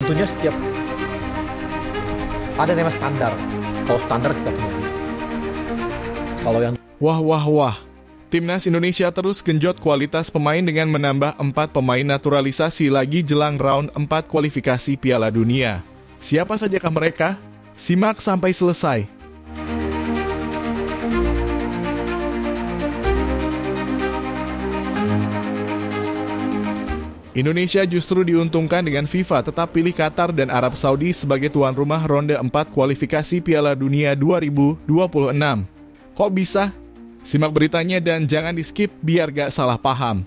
tentunya setiap ada tema standar. Kalau standar kita punya. Kalau yang Wah, wah, wah. Timnas Indonesia terus genjot kualitas pemain dengan menambah 4 pemain naturalisasi lagi jelang round 4 kualifikasi Piala Dunia. Siapa sajakah mereka? Simak sampai selesai. Indonesia justru diuntungkan dengan FIFA tetap pilih Qatar dan Arab Saudi sebagai tuan rumah ronde 4 kualifikasi Piala Dunia 2026. Kok bisa? Simak beritanya dan jangan di-skip biar gak salah paham.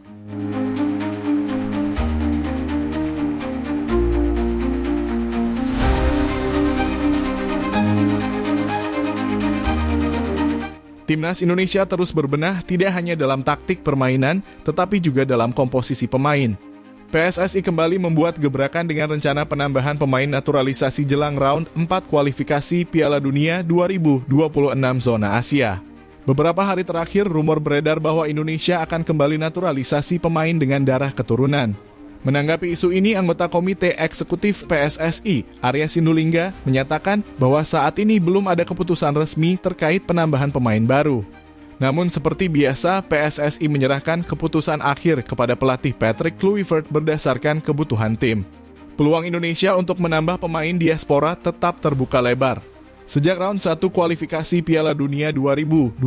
Timnas Indonesia terus berbenah tidak hanya dalam taktik permainan, tetapi juga dalam komposisi pemain. PSSI kembali membuat gebrakan dengan rencana penambahan pemain naturalisasi jelang round 4 kualifikasi Piala Dunia 2026 zona Asia. Beberapa hari terakhir, rumor beredar bahwa Indonesia akan kembali naturalisasi pemain dengan darah keturunan. Menanggapi isu ini, anggota Komite Eksekutif PSSI, Arya Sinulinga, menyatakan bahwa saat ini belum ada keputusan resmi terkait penambahan pemain baru. Namun seperti biasa, PSSI menyerahkan keputusan akhir kepada pelatih Patrick Kluivert berdasarkan kebutuhan tim. Peluang Indonesia untuk menambah pemain diaspora tetap terbuka lebar. Sejak round 1 kualifikasi Piala Dunia 2026,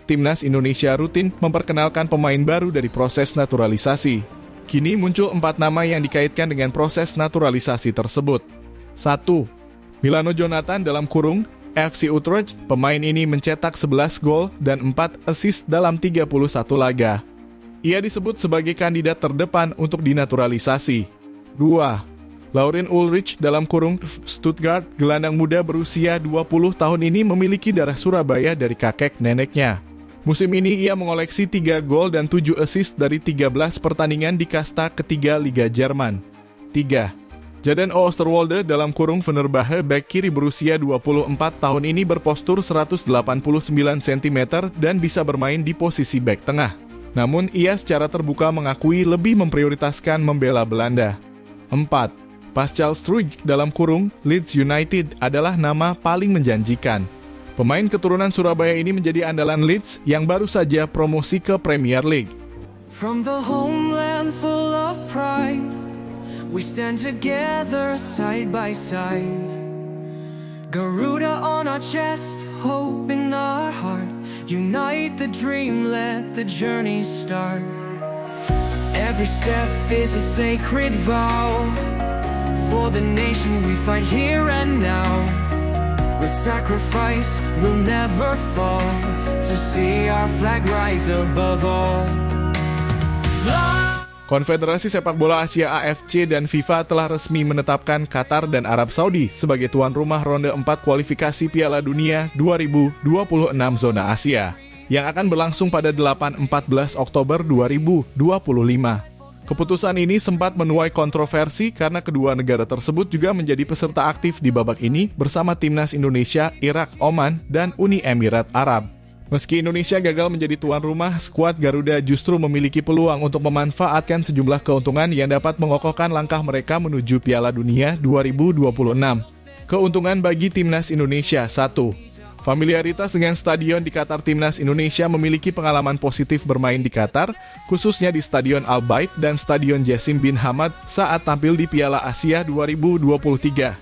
Timnas Indonesia rutin memperkenalkan pemain baru dari proses naturalisasi. Kini muncul 4 nama yang dikaitkan dengan proses naturalisasi tersebut. 1. Milano Jonathan (FC Utrecht). Pemain ini mencetak 11 gol dan 4 assist dalam 31 laga. Ia disebut sebagai kandidat terdepan untuk dinaturalisasi. 2. Laurin Ulrich (Stuttgart). Gelandang muda berusia 20 tahun ini memiliki darah Surabaya dari kakek neneknya. Musim ini ia mengoleksi 3 gol dan 7 assist dari 13 pertandingan di kasta ketiga Liga Jerman. 3. Jaden Oosterwolde (Fenerbahce). Bek kiri berusia 24 tahun ini berpostur 189 cm dan bisa bermain di posisi bek tengah. Namun ia secara terbuka mengakui lebih memprioritaskan membela Belanda. 4. Pascal Struijk (Leeds United) adalah nama paling menjanjikan. Pemain keturunan Surabaya ini menjadi andalan Leeds yang baru saja promosi ke Premier League. From the homeland full of pride, we stand together side by side. Garuda on our chest, hope in our heart. Unite the dream, let the journey start. Every step is a sacred vow. For the nation we fight here and now. With sacrifice we'll never fall. To see our flag rise above all. Konfederasi Sepak Bola Asia AFC dan FIFA telah resmi menetapkan Qatar dan Arab Saudi sebagai tuan rumah ronde 4 kualifikasi Piala Dunia 2026 zona Asia yang akan berlangsung pada 8-14 Oktober 2025. Keputusan ini sempat menuai kontroversi karena kedua negara tersebut juga menjadi peserta aktif di babak ini bersama Timnas Indonesia, Irak, Oman, dan Uni Emirat Arab. Meski Indonesia gagal menjadi tuan rumah, skuad Garuda justru memiliki peluang untuk memanfaatkan sejumlah keuntungan yang dapat mengokohkan langkah mereka menuju Piala Dunia 2026. Keuntungan bagi Timnas Indonesia: 1. Familiaritas dengan stadion di Qatar. Timnas Indonesia memiliki pengalaman positif bermain di Qatar, khususnya di Stadion Al Bayt dan Stadion Jassim bin Hamad saat tampil di Piala Asia 2023.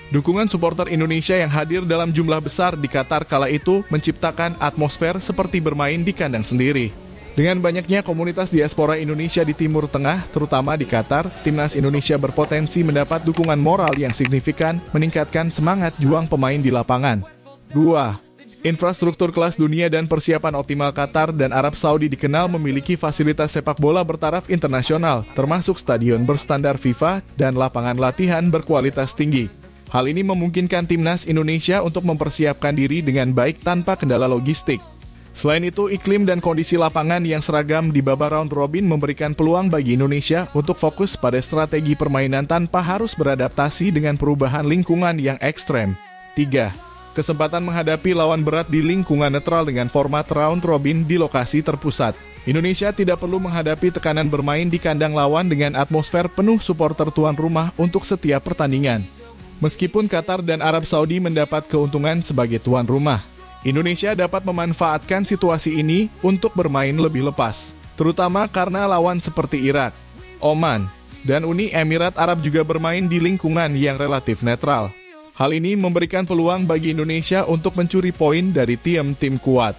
Dukungan supporter Indonesia yang hadir dalam jumlah besar di Qatar kala itu menciptakan atmosfer seperti bermain di kandang sendiri. Dengan banyaknya komunitas diaspora Indonesia di Timur Tengah, terutama di Qatar, Timnas Indonesia berpotensi mendapat dukungan moral yang signifikan, meningkatkan semangat juang pemain di lapangan. 2. Infrastruktur kelas dunia dan persiapan optimal. Qatar dan Arab Saudi dikenal memiliki fasilitas sepak bola bertaraf internasional, termasuk stadion berstandar FIFA dan lapangan latihan berkualitas tinggi. Hal ini memungkinkan Timnas Indonesia untuk mempersiapkan diri dengan baik tanpa kendala logistik. Selain itu, iklim dan kondisi lapangan yang seragam di babak round robin memberikan peluang bagi Indonesia untuk fokus pada strategi permainan tanpa harus beradaptasi dengan perubahan lingkungan yang ekstrem. 3. kesempatan menghadapi lawan berat di lingkungan netral dengan format round robin di lokasi terpusat. Indonesia tidak perlu menghadapi tekanan bermain di kandang lawan dengan atmosfer penuh supporter tuan rumah untuk setiap pertandingan. Meskipun Qatar dan Arab Saudi mendapat keuntungan sebagai tuan rumah, Indonesia dapat memanfaatkan situasi ini untuk bermain lebih lepas, terutama karena lawan seperti Irak, Oman, dan Uni Emirat Arab juga bermain di lingkungan yang relatif netral. Hal ini memberikan peluang bagi Indonesia untuk mencuri poin dari tim-tim kuat.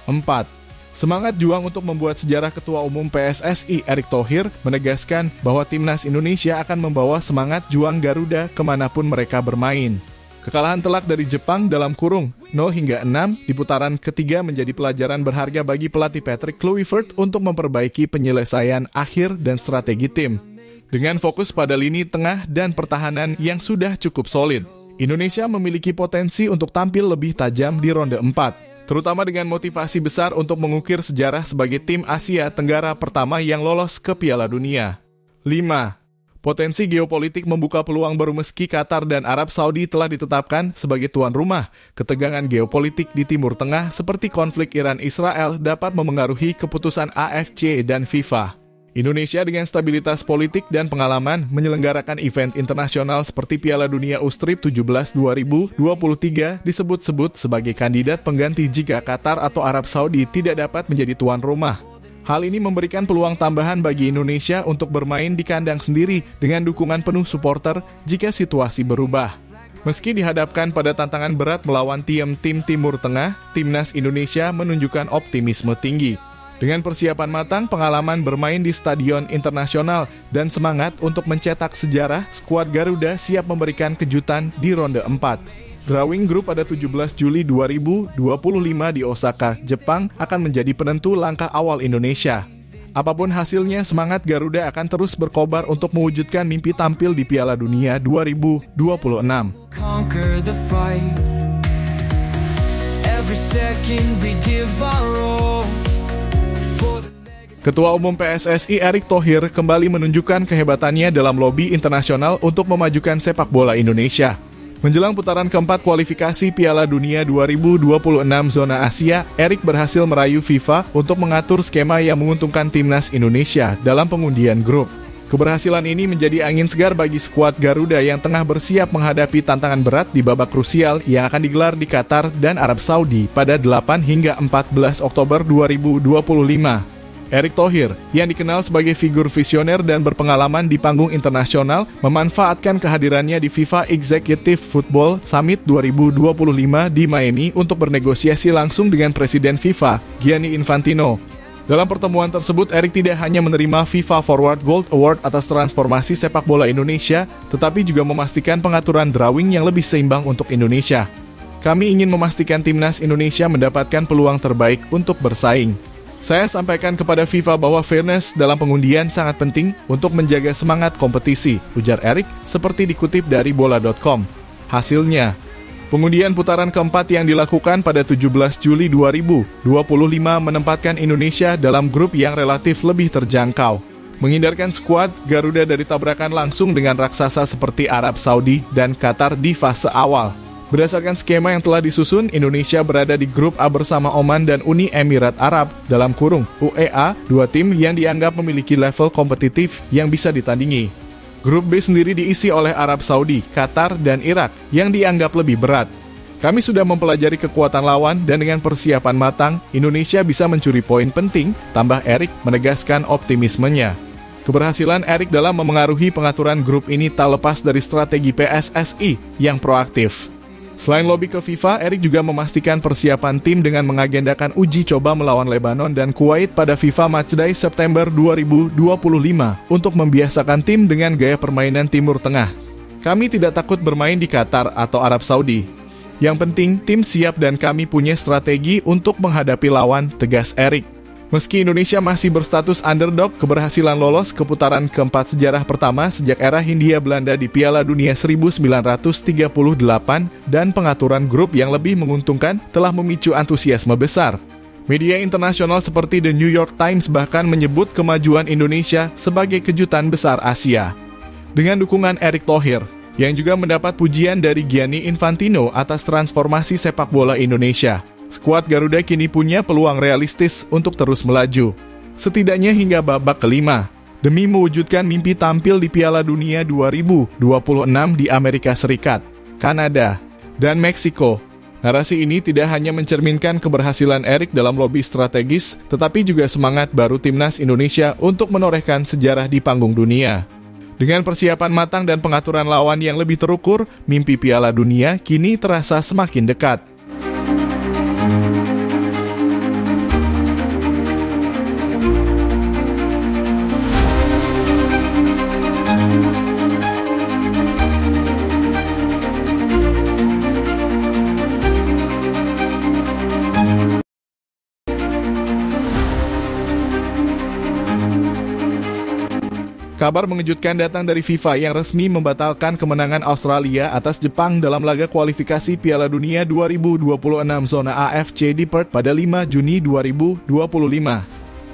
4. Semangat juang untuk membuat sejarah. Ketua Umum PSSI Erick Thohir menegaskan bahwa timnas Indonesia akan membawa semangat juang Garuda kemanapun mereka bermain. Kekalahan telak dari Jepang dalam kurung 0-6 di putaran ketiga menjadi pelajaran berharga bagi pelatih Patrick Kluivert untuk memperbaiki penyelesaian akhir dan strategi tim. Dengan fokus pada lini tengah dan pertahanan yang sudah cukup solid, Indonesia memiliki potensi untuk tampil lebih tajam di ronde 4, terutama dengan motivasi besar untuk mengukir sejarah sebagai tim Asia Tenggara pertama yang lolos ke Piala Dunia. 5. Potensi geopolitik membuka peluang baru. Meski Qatar dan Arab Saudi telah ditetapkan sebagai tuan rumah, ketegangan geopolitik di Timur Tengah seperti konflik Iran-Israel dapat memengaruhi keputusan AFC dan FIFA. Indonesia dengan stabilitas politik dan pengalaman menyelenggarakan event internasional seperti Piala Dunia U-Strip 17 2023 disebut-sebut sebagai kandidat pengganti jika Qatar atau Arab Saudi tidak dapat menjadi tuan rumah. Hal ini memberikan peluang tambahan bagi Indonesia untuk bermain di kandang sendiri dengan dukungan penuh supporter jika situasi berubah. Meski dihadapkan pada tantangan berat melawan tim-tim Timur Tengah, timnas Indonesia menunjukkan optimisme tinggi. Dengan persiapan matang, pengalaman bermain di stadion internasional, dan semangat untuk mencetak sejarah, skuad Garuda siap memberikan kejutan di ronde 4. Drawing grup pada 17 Juli 2025 di Osaka, Jepang akan menjadi penentu langkah awal Indonesia. Apapun hasilnya, semangat Garuda akan terus berkobar untuk mewujudkan mimpi tampil di Piala Dunia 2026. Conquer the fight. Every second we give our all. Ketua Umum PSSI Erick Thohir kembali menunjukkan kehebatannya dalam lobi internasional untuk memajukan sepak bola Indonesia. Menjelang putaran keempat kualifikasi Piala Dunia 2026 zona Asia, Erick berhasil merayu FIFA untuk mengatur skema yang menguntungkan timnas Indonesia dalam pengundian grup. Keberhasilan ini menjadi angin segar bagi skuad Garuda yang tengah bersiap menghadapi tantangan berat di babak krusial yang akan digelar di Qatar dan Arab Saudi pada 8 hingga 14 Oktober 2025. Erick Thohir, yang dikenal sebagai figur visioner dan berpengalaman di panggung internasional, memanfaatkan kehadirannya di FIFA Executive Football Summit 2025 di Miami untuk bernegosiasi langsung dengan Presiden FIFA, Gianni Infantino. Dalam pertemuan tersebut, Erick tidak hanya menerima FIFA Forward Gold Award atas transformasi sepak bola Indonesia, tetapi juga memastikan pengaturan drawing yang lebih seimbang untuk Indonesia. Kami ingin memastikan timnas Indonesia mendapatkan peluang terbaik untuk bersaing. Saya sampaikan kepada FIFA bahwa fairness dalam pengundian sangat penting untuk menjaga semangat kompetisi, ujar Erick, seperti dikutip dari bola.com. Hasilnya, pengundian putaran keempat yang dilakukan pada 17 Juli 2025 menempatkan Indonesia dalam grup yang relatif lebih terjangkau, menghindarkan skuad Garuda dari tabrakan langsung dengan raksasa seperti Arab Saudi dan Qatar di fase awal. Berdasarkan skema yang telah disusun, Indonesia berada di grup A bersama Oman dan Uni Emirat Arab dalam kurung UEA, dua tim yang dianggap memiliki level kompetitif yang bisa ditandingi. Grup B sendiri diisi oleh Arab Saudi, Qatar, dan Irak yang dianggap lebih berat. Kami sudah mempelajari kekuatan lawan dan dengan persiapan matang, Indonesia bisa mencuri poin penting, tambah Erick menegaskan optimismenya. Keberhasilan Erick dalam memengaruhi pengaturan grup ini tak lepas dari strategi PSSI yang proaktif. Selain lobi ke FIFA, Erick juga memastikan persiapan tim dengan mengagendakan uji coba melawan Lebanon dan Kuwait pada FIFA Matchday September 2025 untuk membiasakan tim dengan gaya permainan Timur Tengah. Kami tidak takut bermain di Qatar atau Arab Saudi. Yang penting, tim siap dan kami punya strategi untuk menghadapi lawan, tegas Erick. Meski Indonesia masih berstatus underdog, keberhasilan lolos ke putaran keempat sejarah pertama sejak era Hindia Belanda di Piala Dunia 1938 dan pengaturan grup yang lebih menguntungkan telah memicu antusiasme besar. Media internasional seperti The New York Times bahkan menyebut kemajuan Indonesia sebagai kejutan besar Asia. Dengan dukungan Erick Thohir, yang juga mendapat pujian dari Gianni Infantino atas transformasi sepak bola Indonesia. Skuad Garuda kini punya peluang realistis untuk terus melaju, setidaknya hingga babak kelima, demi mewujudkan mimpi tampil di Piala Dunia 2026 di Amerika Serikat, Kanada, dan Meksiko. Narasi ini tidak hanya mencerminkan keberhasilan Erik dalam lobi strategis, tetapi juga semangat baru Timnas Indonesia untuk menorehkan sejarah di panggung dunia. Dengan persiapan matang dan pengaturan lawan yang lebih terukur, mimpi Piala Dunia kini terasa semakin dekat. Kabar mengejutkan datang dari FIFA yang resmi membatalkan kemenangan Australia atas Jepang dalam laga kualifikasi Piala Dunia 2026 zona AFC di Perth pada 5 Juni 2025.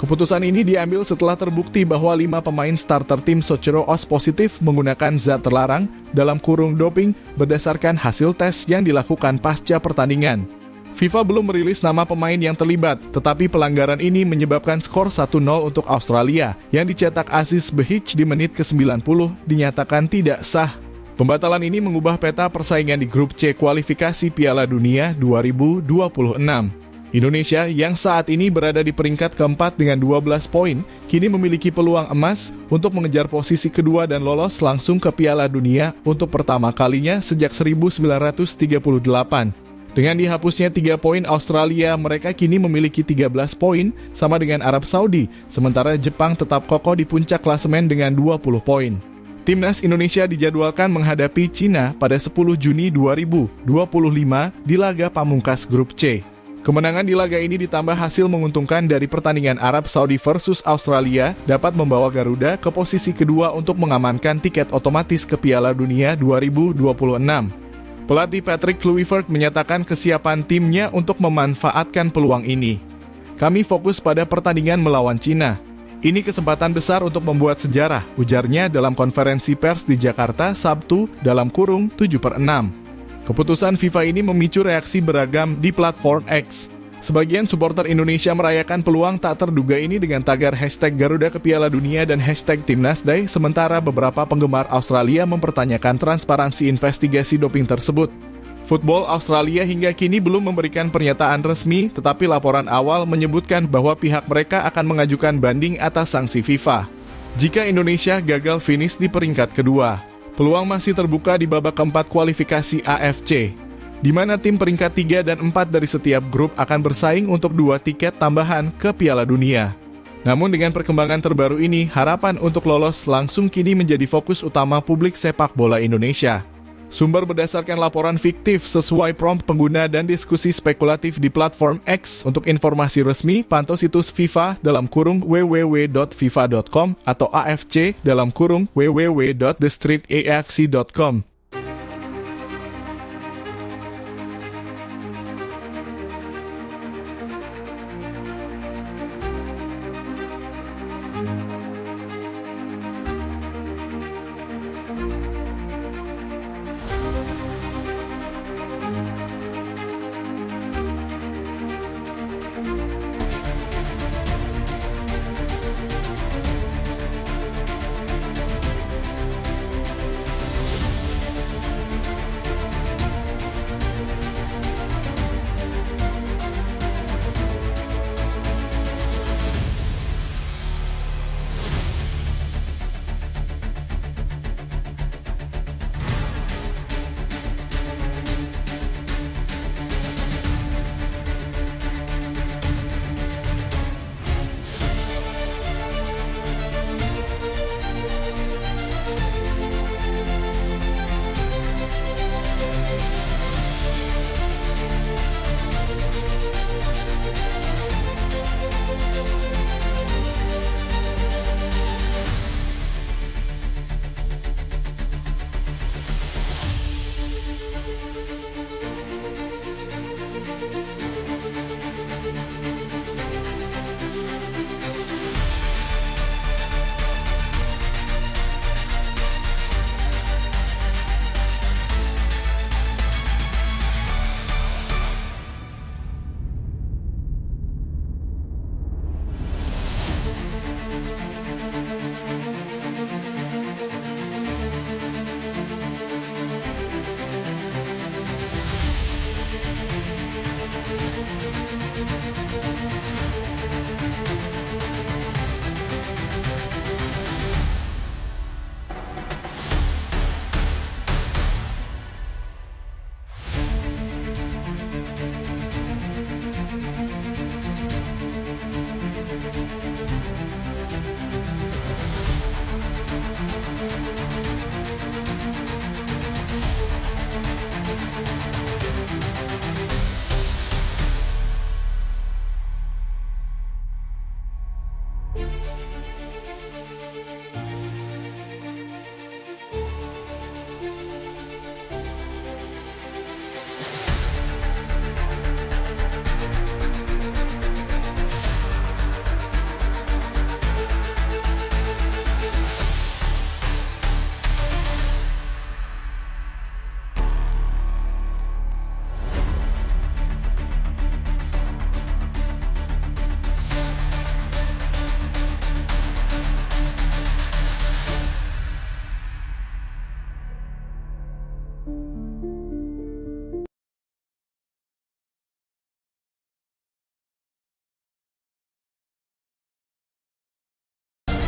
Keputusan ini diambil setelah terbukti bahwa 5 pemain starter tim Soichiro Oz positif menggunakan zat terlarang dalam kurung doping berdasarkan hasil tes yang dilakukan pasca pertandingan. FIFA belum merilis nama pemain yang terlibat, tetapi pelanggaran ini menyebabkan skor 1-0 untuk Australia yang dicetak Aziz Behich di menit ke-90 dinyatakan tidak sah. Pembatalan ini mengubah peta persaingan di grup C kualifikasi Piala Dunia 2026. Indonesia yang saat ini berada di peringkat keempat dengan 12 poin, kini memiliki peluang emas untuk mengejar posisi kedua dan lolos langsung ke Piala Dunia untuk pertama kalinya sejak 1938. Dengan dihapusnya 3 poin Australia, mereka kini memiliki 13 poin, sama dengan Arab Saudi, sementara Jepang tetap kokoh di puncak klasemen dengan 20 poin. Timnas Indonesia dijadwalkan menghadapi Cina pada 10 Juni 2025 di laga pamungkas grup C. Kemenangan di laga ini ditambah hasil menguntungkan dari pertandingan Arab Saudi versus Australia dapat membawa Garuda ke posisi kedua untuk mengamankan tiket otomatis ke Piala Dunia 2026. Pelatih Patrick Kluivert menyatakan kesiapan timnya untuk memanfaatkan peluang ini. Kami fokus pada pertandingan melawan Cina. Ini kesempatan besar untuk membuat sejarah, ujarnya dalam konferensi pers di Jakarta Sabtu dalam kurung 7/6. Keputusan FIFA ini memicu reaksi beragam di platform X. Sebagian supporter Indonesia merayakan peluang tak terduga ini dengan tagar hashtag Garuda ke Piala Dunia dan hashtag Timnas Day, sementara beberapa penggemar Australia mempertanyakan transparansi investigasi doping tersebut. Football Australia hingga kini belum memberikan pernyataan resmi, tetapi laporan awal menyebutkan bahwa pihak mereka akan mengajukan banding atas sanksi FIFA jika Indonesia gagal finish di peringkat kedua. Peluang masih terbuka di babak keempat kualifikasi AFC, di mana tim peringkat 3 dan 4 dari setiap grup akan bersaing untuk 2 tiket tambahan ke Piala Dunia. Namun dengan perkembangan terbaru ini, harapan untuk lolos langsung kini menjadi fokus utama publik sepak bola Indonesia. Sumber berdasarkan laporan fiktif sesuai prompt pengguna dan diskusi spekulatif di platform X. Untuk informasi resmi, pantau situs FIFA dalam kurung www.fifa.com atau AFC dalam kurung www.thestreetafc.com.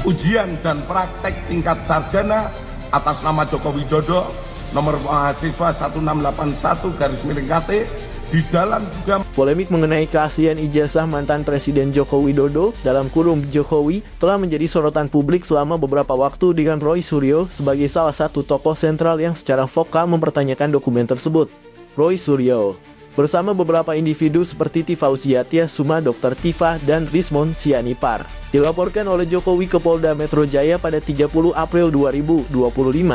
Ujian dan praktek tingkat sarjana atas nama Joko Widodo, nomor mahasiswa 1681/KT, di dalam juga polemik mengenai keaslian ijazah mantan Presiden Joko Widodo dalam kurung Jokowi telah menjadi sorotan publik selama beberapa waktu dengan Roy Suryo sebagai salah satu tokoh sentral yang secara vokal mempertanyakan dokumen tersebut. Roy Suryo bersama beberapa individu seperti Tifausia Tiasuma, Dr. Tifa, dan Rismon Sianipar dilaporkan oleh Jokowi ke Polda Metro Jaya pada 30 April 2025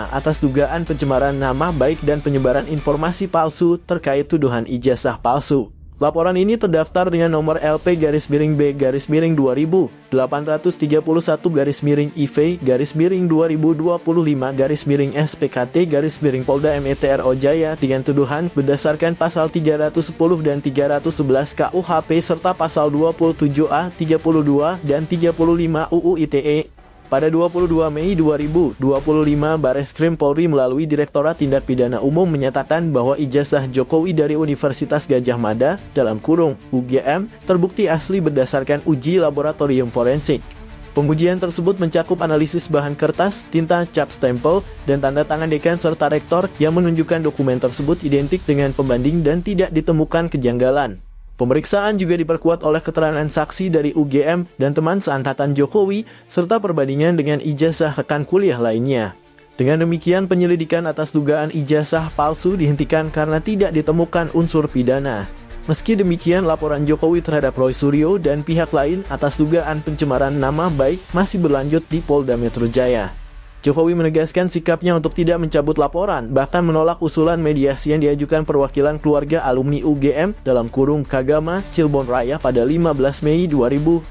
atas dugaan pencemaran nama baik dan penyebaran informasi palsu terkait tuduhan ijazah palsu. Laporan ini terdaftar dengan nomor LP-B-2831-2825-IV-2025-SPKT-Polda METRO Jaya dengan tuduhan berdasarkan pasal 310 dan 311 KUHP serta pasal 27A, 32, dan 35 UU ITE. Pada 22 Mei 2025, Bareskrim Polri melalui Direktorat Tindak Pidana Umum menyatakan bahwa ijazah Jokowi dari Universitas Gadjah Mada dalam kurung UGM terbukti asli berdasarkan uji laboratorium forensik. Pengujian tersebut mencakup analisis bahan kertas, tinta, cap stempel, dan tanda tangan dekan serta rektor yang menunjukkan dokumen tersebut identik dengan pembanding dan tidak ditemukan kejanggalan. Pemeriksaan juga diperkuat oleh keterangan saksi dari UGM dan teman seangkatan Jokowi, serta perbandingan dengan ijazah rekan kuliah lainnya. Dengan demikian, penyelidikan atas dugaan ijazah palsu dihentikan karena tidak ditemukan unsur pidana. Meski demikian, laporan Jokowi terhadap Roy Suryo dan pihak lain atas dugaan pencemaran nama baik masih berlanjut di Polda Metro Jaya. Jokowi menegaskan sikapnya untuk tidak mencabut laporan, bahkan menolak usulan mediasi yang diajukan perwakilan keluarga alumni UGM dalam kurung Kagama, Cirebon Raya pada 15 Mei 2025.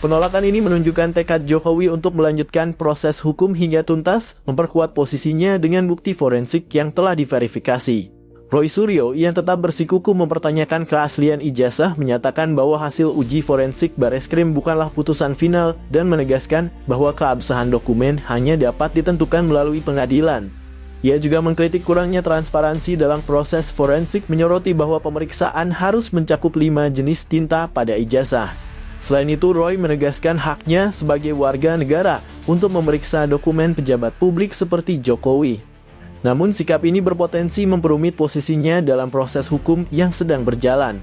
Penolakan ini menunjukkan tekad Jokowi untuk melanjutkan proses hukum hingga tuntas, memperkuat posisinya dengan bukti forensik yang telah diverifikasi. Roy Suryo yang tetap bersikukuh mempertanyakan keaslian ijazah menyatakan bahwa hasil uji forensik Bareskrim bukanlah putusan final dan menegaskan bahwa keabsahan dokumen hanya dapat ditentukan melalui pengadilan. Ia juga mengkritik kurangnya transparansi dalam proses forensik, menyoroti bahwa pemeriksaan harus mencakup 5 jenis tinta pada ijazah. Selain itu, Roy menegaskan haknya sebagai warga negara untuk memeriksa dokumen pejabat publik seperti Jokowi. Namun sikap ini berpotensi memperumit posisinya dalam proses hukum yang sedang berjalan.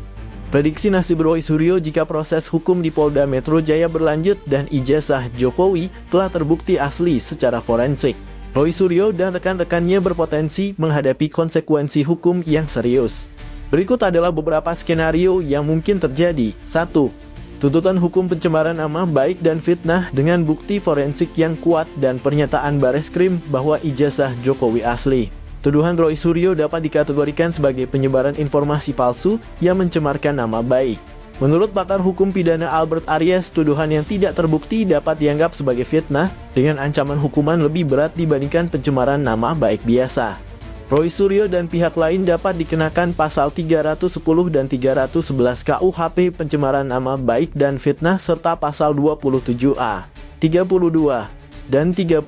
Prediksi nasib Roy Suryo jika proses hukum di Polda Metro Jaya berlanjut dan ijazah Jokowi telah terbukti asli secara forensik. Roy Suryo dan rekan-rekannya berpotensi menghadapi konsekuensi hukum yang serius. Berikut adalah beberapa skenario yang mungkin terjadi. 1. Tuntutan hukum pencemaran nama baik dan fitnah dengan bukti forensik yang kuat dan pernyataan Bareskrim bahwa ijazah Jokowi asli. Tuduhan Roy Suryo dapat dikategorikan sebagai penyebaran informasi palsu yang mencemarkan nama baik. Menurut pakar hukum pidana Albert Aries, tuduhan yang tidak terbukti dapat dianggap sebagai fitnah dengan ancaman hukuman lebih berat dibandingkan pencemaran nama baik biasa. Roy Suryo dan pihak lain dapat dikenakan pasal 310 dan 311 KUHP pencemaran nama baik dan fitnah serta pasal 27A, 32, dan 35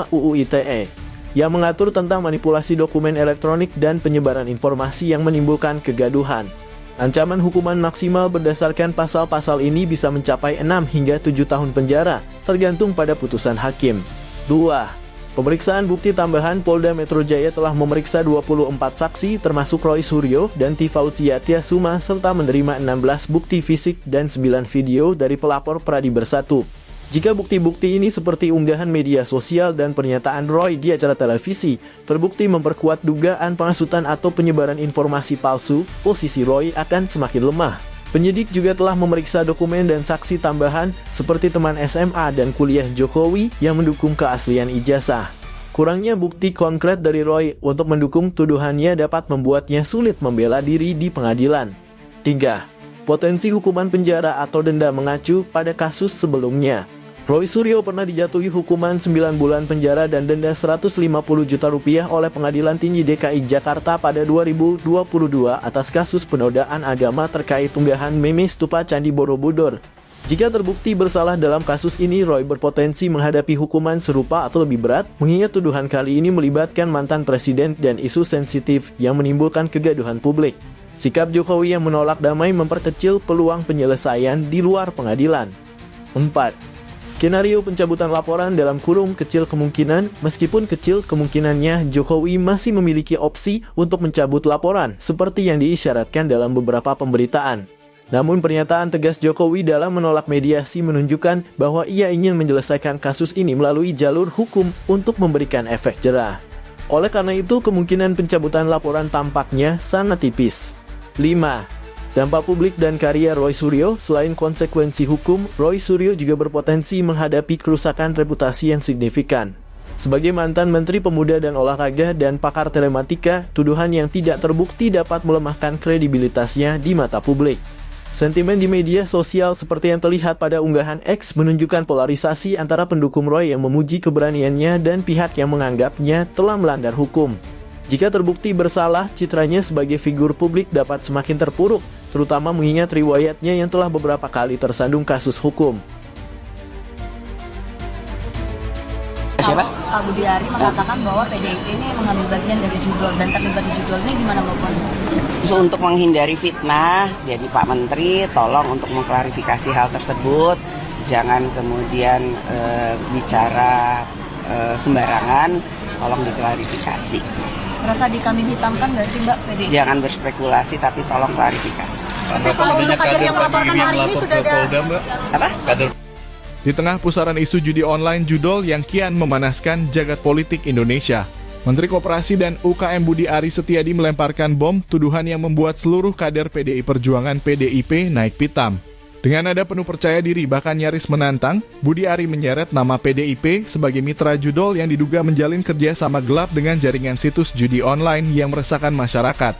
UU ITE yang mengatur tentang manipulasi dokumen elektronik dan penyebaran informasi yang menimbulkan kegaduhan. Ancaman hukuman maksimal berdasarkan pasal-pasal ini bisa mencapai 6 hingga 7 tahun penjara, tergantung pada putusan hakim. 2. Pemeriksaan bukti tambahan Polda Metro Jaya telah memeriksa 24 saksi termasuk Roy Suryo dan Tifausia Tiasuma serta menerima 16 bukti fisik dan 9 video dari pelapor Pradi Bersatu. Jika bukti-bukti ini seperti unggahan media sosial dan pernyataan Roy di acara televisi terbukti memperkuat dugaan penghasutan atau penyebaran informasi palsu, posisi Roy akan semakin lemah. Penyidik juga telah memeriksa dokumen dan saksi tambahan seperti teman SMA dan kuliah Jokowi yang mendukung keaslian ijazah. Kurangnya bukti konkret dari Roy untuk mendukung tuduhannya dapat membuatnya sulit membela diri di pengadilan. 3. Potensi hukuman penjara atau denda mengacu pada kasus sebelumnya. Roy Suryo pernah dijatuhi hukuman 9 bulan penjara dan denda 150 juta rupiah oleh Pengadilan Tinggi DKI Jakarta pada 2022 atas kasus penodaan agama terkait unggahan meme stupa Candi Borobudur. Jika terbukti bersalah dalam kasus ini, Roy berpotensi menghadapi hukuman serupa atau lebih berat, mengingat tuduhan kali ini melibatkan mantan presiden dan isu sensitif yang menimbulkan kegaduhan publik. Sikap Jokowi yang menolak damai memperkecil peluang penyelesaian di luar pengadilan. 4. Skenario pencabutan laporan dalam kurung kecil kemungkinan. Meskipun kecil kemungkinannya, Jokowi masih memiliki opsi untuk mencabut laporan, seperti yang diisyaratkan dalam beberapa pemberitaan. Namun pernyataan tegas Jokowi dalam menolak mediasi menunjukkan bahwa ia ingin menyelesaikan kasus ini melalui jalur hukum untuk memberikan efek jera. Oleh karena itu, kemungkinan pencabutan laporan tampaknya sangat tipis. 5. Dampak publik dan karya Roy Suryo. Selain konsekuensi hukum, Roy Suryo juga berpotensi menghadapi kerusakan reputasi yang signifikan. Sebagai mantan Menteri Pemuda dan Olahraga dan pakar telematika, tuduhan yang tidak terbukti dapat melemahkan kredibilitasnya di mata publik. Sentimen di media sosial seperti yang terlihat pada unggahan X menunjukkan polarisasi antara pendukung Roy yang memuji keberaniannya dan pihak yang menganggapnya telah melanggar hukum. Jika terbukti bersalah, citranya sebagai figur publik dapat semakin terpuruk, terutama mengingat riwayatnya yang telah beberapa kali tersandung kasus hukum. Siapa? Pak Budi Ari mengatakan bahwa PDIP ini mengambil bagian dari judul dan terlibat di judul ini, gimana Bapak? So, untuk menghindari fitnah, jadi Pak Menteri tolong untuk mengklarifikasi hal tersebut, jangan kemudian bicara sembarangan, tolong diklarifikasi. Merasa dikambing hitamkan nggak sih Mbak PDIP? Jangan berspekulasi tapi tolong klarifikasi. Tapi kalau untuk kader yang melaporkan hari ini sudah ada Polda, Mbak? Apa? Kader. Di tengah pusaran isu judi online judol yang kian memanaskan jagat politik Indonesia, Menteri Koperasi dan UKM Budi Ari Setiadi melemparkan bom tuduhan yang membuat seluruh kader PDI Perjuangan PDIP naik pitam. Dengan nada penuh percaya diri bahkan nyaris menantang, Budi Ari menyeret nama PDIP sebagai mitra judol yang diduga menjalin kerja sama gelap dengan jaringan situs judi online yang meresahkan masyarakat.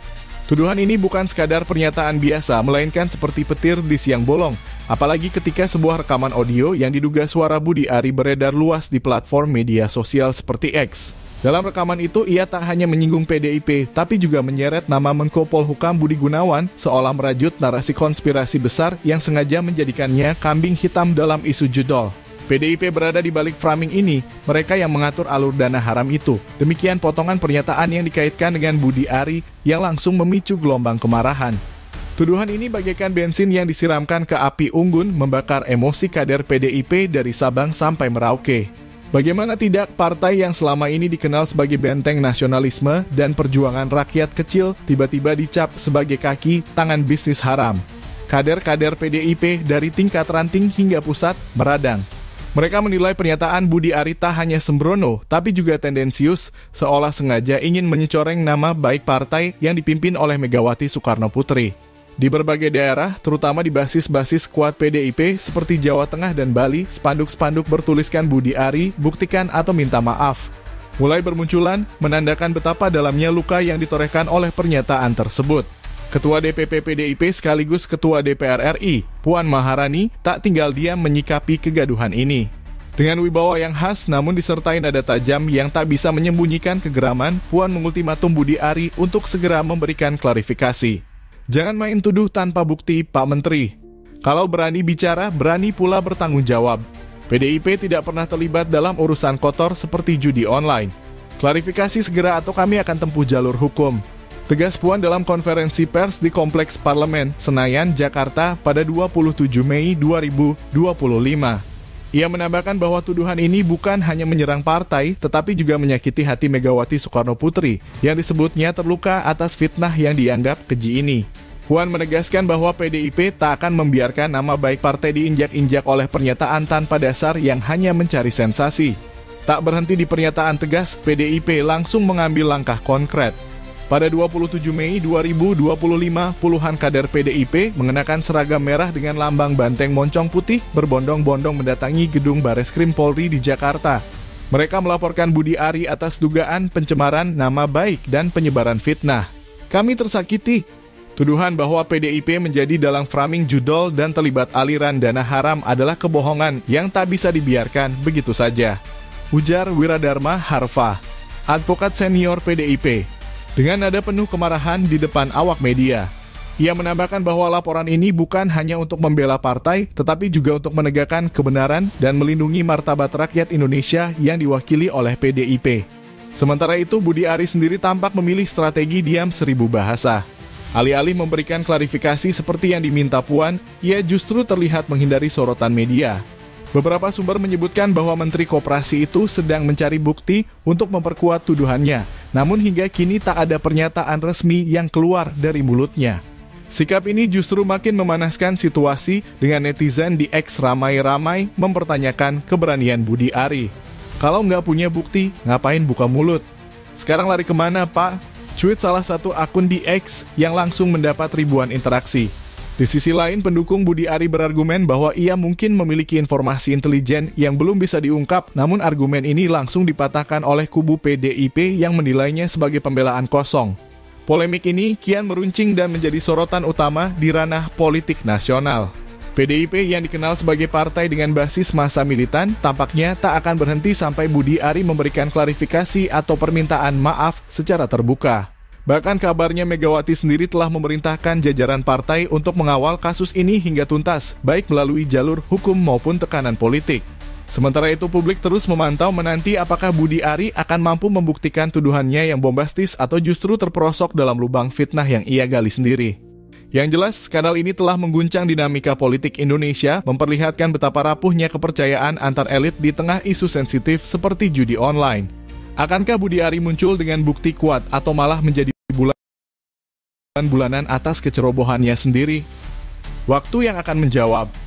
Tuduhan ini bukan sekadar pernyataan biasa, melainkan seperti petir di siang bolong. Apalagi ketika sebuah rekaman audio yang diduga suara Budi Ari beredar luas di platform media sosial seperti X. Dalam rekaman itu, ia tak hanya menyinggung PDIP, tapi juga menyeret nama Menko Polhukam Budi Gunawan, seolah merajut narasi konspirasi besar yang sengaja menjadikannya kambing hitam dalam isu judol. PDIP berada di balik framing ini, mereka yang mengatur alur dana haram itu. Demikian potongan pernyataan yang dikaitkan dengan Budi Ari yang langsung memicu gelombang kemarahan. Tuduhan ini bagaikan bensin yang disiramkan ke api unggun, membakar emosi kader PDIP dari Sabang sampai Merauke. Bagaimana tidak, partai yang selama ini dikenal sebagai benteng nasionalisme dan perjuangan rakyat kecil tiba-tiba dicap sebagai kaki tangan bisnis haram. Kader-kader PDIP dari tingkat ranting hingga pusat meradang. Mereka menilai pernyataan Budi Ari tak hanya sembrono, tapi juga tendensius, seolah sengaja ingin menyecoreng nama baik partai yang dipimpin oleh Megawati Soekarno Putri. Di berbagai daerah, terutama di basis-basis kuat PDIP seperti Jawa Tengah dan Bali, spanduk-spanduk bertuliskan Budi Ari, buktikan atau minta maaf. Mulai bermunculan, menandakan betapa dalamnya luka yang ditorehkan oleh pernyataan tersebut. Ketua DPP PDIP sekaligus Ketua DPR RI, Puan Maharani, tak tinggal diam menyikapi kegaduhan ini. Dengan wibawa yang khas namun disertai nada tajam yang tak bisa menyembunyikan kegeraman, Puan mengultimatum Budi Ari untuk segera memberikan klarifikasi. Jangan main tuduh tanpa bukti, Pak Menteri. Kalau berani bicara, berani pula bertanggung jawab. PDIP tidak pernah terlibat dalam urusan kotor seperti judi online. Klarifikasi segera atau kami akan tempuh jalur hukum. Tegas Puan dalam konferensi pers di Kompleks Parlemen, Senayan, Jakarta pada 27 Mei 2025. Ia menambahkan bahwa tuduhan ini bukan hanya menyerang partai, tetapi juga menyakiti hati Megawati Soekarno Putri, yang disebutnya terluka atas fitnah yang dianggap keji ini. Puan menegaskan bahwa PDIP tak akan membiarkan nama baik partai diinjak-injak oleh pernyataan tanpa dasar yang hanya mencari sensasi. Tak berhenti di pernyataan tegas, PDIP langsung mengambil langkah konkret. Pada 27 Mei 2025, puluhan kader PDIP mengenakan seragam merah dengan lambang banteng moncong putih berbondong-bondong mendatangi gedung Bareskrim Polri di Jakarta. Mereka melaporkan Budi Ari atas dugaan pencemaran nama baik dan penyebaran fitnah. Kami tersakiti. Tuduhan bahwa PDIP menjadi dalang framing judol dan terlibat aliran dana haram adalah kebohongan yang tak bisa dibiarkan begitu saja. Ujar Wiradharma Harfa, advokat senior PDIP. Dengan nada penuh kemarahan di depan awak media. Ia menambahkan bahwa laporan ini bukan hanya untuk membela partai, tetapi juga untuk menegakkan kebenaran dan melindungi martabat rakyat Indonesia yang diwakili oleh PDIP. Sementara itu, Budi Ari sendiri tampak memilih strategi diam 1000 bahasa. Alih-alih memberikan klarifikasi seperti yang diminta Puan, ia justru terlihat menghindari sorotan media. Beberapa sumber menyebutkan bahwa Menteri Koperasi itu sedang mencari bukti untuk memperkuat tuduhannya, namun hingga kini tak ada pernyataan resmi yang keluar dari mulutnya. Sikap ini justru makin memanaskan situasi dengan netizen di X ramai-ramai mempertanyakan keberanian Budi Ari. Kalau nggak punya bukti, ngapain buka mulut? Sekarang lari kemana, Pak? Cuit salah satu akun di X yang langsung mendapat ribuan interaksi. Di sisi lain, pendukung Budi Ari berargumen bahwa ia mungkin memiliki informasi intelijen yang belum bisa diungkap, namun argumen ini langsung dipatahkan oleh kubu PDIP yang menilainya sebagai pembelaan kosong. Polemik ini kian meruncing dan menjadi sorotan utama di ranah politik nasional. PDIP yang dikenal sebagai partai dengan basis massa militan tampaknya tak akan berhenti sampai Budi Ari memberikan klarifikasi atau permintaan maaf secara terbuka. Bahkan kabarnya Megawati sendiri telah memerintahkan jajaran partai untuk mengawal kasus ini hingga tuntas, baik melalui jalur hukum maupun tekanan politik. Sementara itu, publik terus memantau menanti apakah Budi Ari akan mampu membuktikan tuduhannya yang bombastis atau justru terperosok dalam lubang fitnah yang ia gali sendiri. Yang jelas, skandal ini telah mengguncang dinamika politik Indonesia, memperlihatkan betapa rapuhnya kepercayaan antar elit di tengah isu sensitif seperti judi online. Akankah Budi Ari muncul dengan bukti kuat atau malah menjadi bulanan atas kecerobohannya sendiri? Waktu yang akan menjawab.